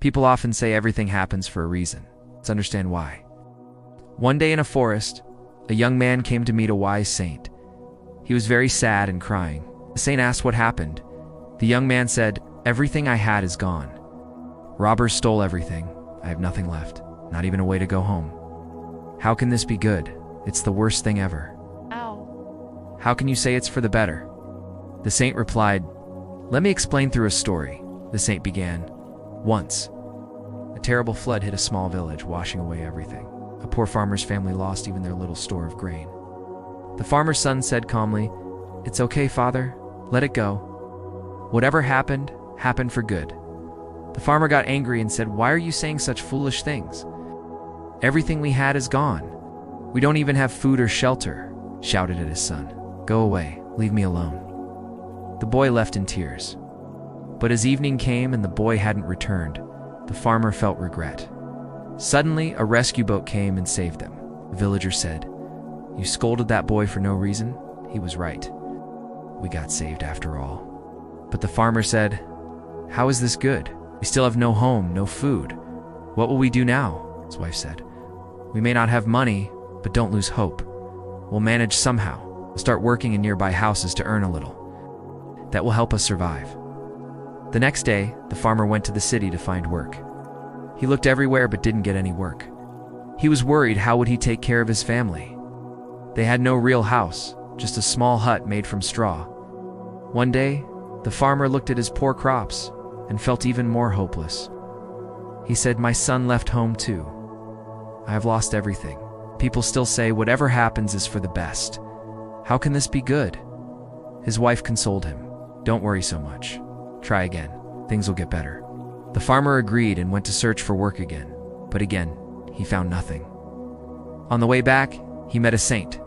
People often say everything happens for a reason. Let's understand why. One day in a forest, a young man came to meet a wise saint. He was very sad and crying. The saint asked what happened. The young man said, "Everything I had is gone. Robbers stole everything. I have nothing left, not even a way to go home. How can this be good? It's the worst thing ever." Ow. "How can you say it's for the better?" The saint replied, "Let me explain through a story." The saint began, "Once, a terrible flood hit a small village, washing away everything. A poor farmer's family lost even their little store of grain. The farmer's son said calmly, 'It's okay, father. Let it go. Whatever happened, happened for good.' The farmer got angry and said, 'Why are you saying such foolish things? Everything we had is gone. We don't even have food or shelter,' shouted at his son. 'Go away, leave me alone.' The boy left in tears. But as evening came and the boy hadn't returned, the farmer felt regret. Suddenly, a rescue boat came and saved them. The villager said, 'You scolded that boy for no reason? He was right. We got saved after all.' But the farmer said, 'How is this good? We still have no home, no food. What will we do now?' His wife said, 'We may not have money, but don't lose hope. We'll manage somehow. We'll start working in nearby houses to earn a little. That will help us survive.' The next day, the farmer went to the city to find work. He looked everywhere but didn't get any work. He was worried, how would he take care of his family? They had no real house, just a small hut made from straw. One day, the farmer looked at his poor crops and felt even more hopeless. He said, 'My son left home too. I have lost everything. People still say whatever happens is for the best. How can this be good?' His wife consoled him. 'Don't worry so much. Try again. Things will get better.' The farmer agreed and went to search for work again. But again, he found nothing. On the way back, he met a saint.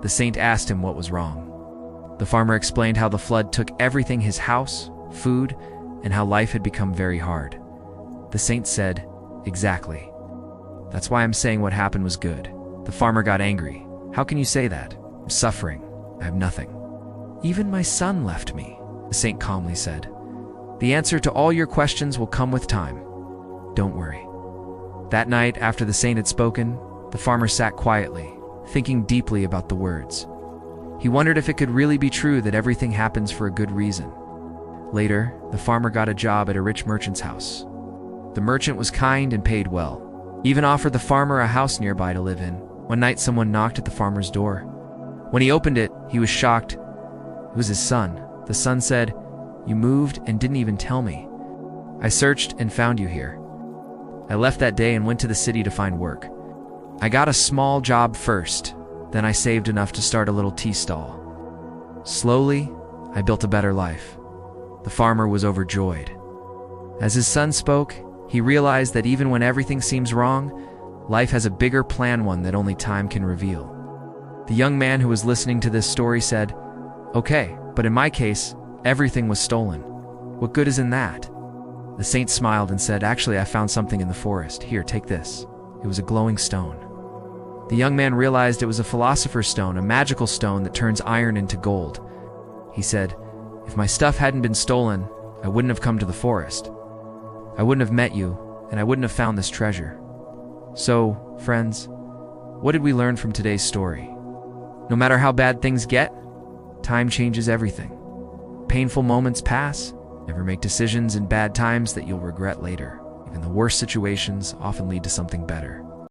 The saint asked him what was wrong. The farmer explained how the flood took everything, his house, food, and how life had become very hard. The saint said, "Exactly. That's why I'm saying what happened was good." The farmer got angry. "How can you say that? I'm suffering. I have nothing. Even my son left me," the saint calmly said. "The answer to all your questions will come with time. Don't worry." That night, after the saint had spoken, the farmer sat quietly, thinking deeply about the words. He wondered if it could really be true that everything happens for a good reason. Later, the farmer got a job at a rich merchant's house. The merchant was kind and paid well, even offered the farmer a house nearby to live in. One night, someone knocked at the farmer's door. When he opened it, he was shocked. It was his son. The son said, "You moved and didn't even tell me. I searched and found you here. I left that day and went to the city to find work. I got a small job first, then I saved enough to start a little tea stall. Slowly, I built a better life." The farmer was overjoyed. As his son spoke, he realized that even when everything seems wrong, life has a bigger plan, one that only time can reveal. The young man who was listening to this story said, "Okay, but in my case, everything was stolen. What good is in that?" The saint smiled and said, "Actually, I found something in the forest. Here, take this." It was a glowing stone. The young man realized it was a philosopher's stone, a magical stone that turns iron into gold. He said, "If my stuff hadn't been stolen, I wouldn't have come to the forest. I wouldn't have met you, and I wouldn't have found this treasure." So, friends, what did we learn from today's story? No matter how bad things get, time changes everything. Painful moments pass. Never make decisions in bad times that you'll regret later. Even the worst situations often lead to something better.